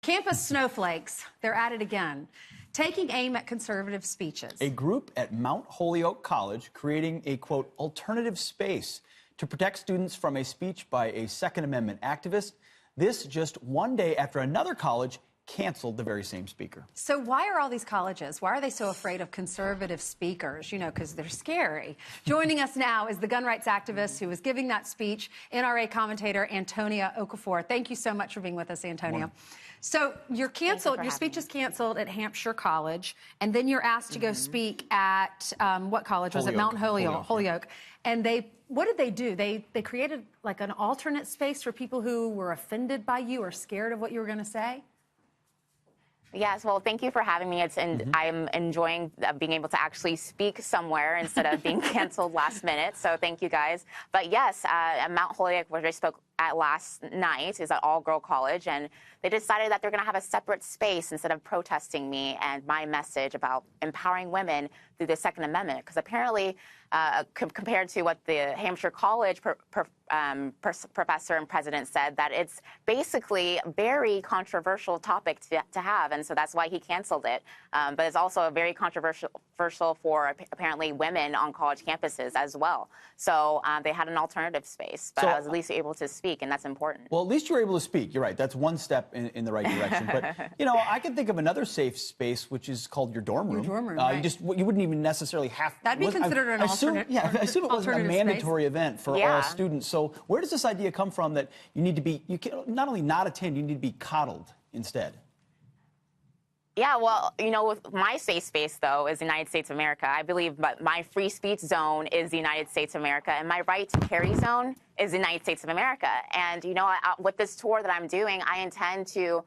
Campus snowflakes, they're at it again, taking aim at conservative speeches. A group at Mount Holyoke College creating a, quote, alternative space to protect students from a speech by a Second Amendment activist. This just one day after another college canceled the very same speaker. So why are all these colleges, why are they so afraid of conservative speakers? You know, because they're scary. Joining us now is the gun rights activist who was giving that speech, NRA commentator Antonia Okafor. Thank you so much for being with us, Antonia. So you're canceled, your speech is canceled at Hampshire College, and then you're asked to go speak at, what college was it? Mount Holyoke. And what did they do? They created like an alternate space for people who were offended by you or scared of what you were going to say? Yes, well, thank you for having me. I'm enjoying being able to actually speak somewhere instead of being canceled last minute. So thank you guys. But yes, at Mount Holyoke, where I spoke at last night, is an all-girl college, and they decided that they're going to have a separate space instead of protesting me and my message about empowering women through the Second Amendment. Because apparently, compared to what the Hampshire College professor and president said, that it's basically a very controversial topic to have, and so that's why he canceled it. But it's also a very controversial for apparently women on college campuses as well. So they had an alternative space, but I was at least able to speak, and that's important. Well, at least you were able to speak. You're right. That's one step in the right direction. But, you know, I can think of another safe space, which is called your dorm room. Your dorm room, right. You wouldn't even necessarily have... That'd be considered an alternate. Yeah, I assume it wasn't a mandatory event for all students. So where does this idea come from that you need to be, you can not only not attend, you need to be coddled instead? Yeah, well, you know, with my safe space, though, is the United States of America. I believe my free speech zone is the United States of America, and my right to carry zone is the United States of America. And, you know, with this tour that I'm doing, I intend to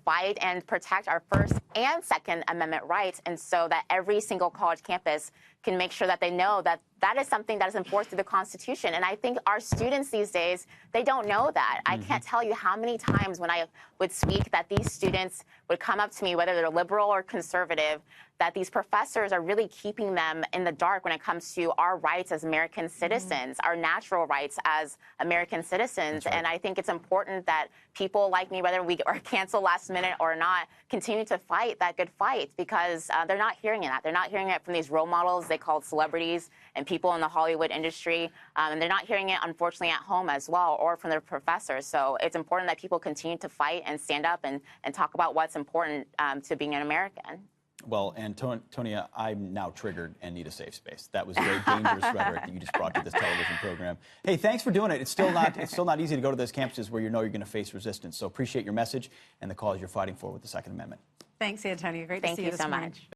fight and protect our First and Second Amendment rights, and so that every single college campus can make sure that they know that that is something that is enforced through the Constitution. And I think our students these days, they don't know that. I can't tell you how many times when I would speak that these students would come up to me, whether they're liberal or conservative, that these professors are really keeping them in the dark when it comes to our rights as American citizens, our natural rights as American citizens. Right. And I think it's important that people like me, whether we are canceled last minute or not, continue to fight that good fight, because they're not hearing it. They're not hearing it from these role models they call celebrities and people in the Hollywood industry. And they're not hearing it, unfortunately, at home as well, or from their professors. So it's important that people continue to fight and stand up and talk about what's important to being an American. Well, Antonia, I'm now triggered and need a safe space. That was very dangerous rhetoric that you just brought to this television program. Hey, thanks for doing it. It's still not easy to go to those campuses where you know you're going to face resistance. So appreciate your message and the cause you're fighting for with the Second Amendment. Thanks, Antonia. Great to see you this morning. Thank you so much.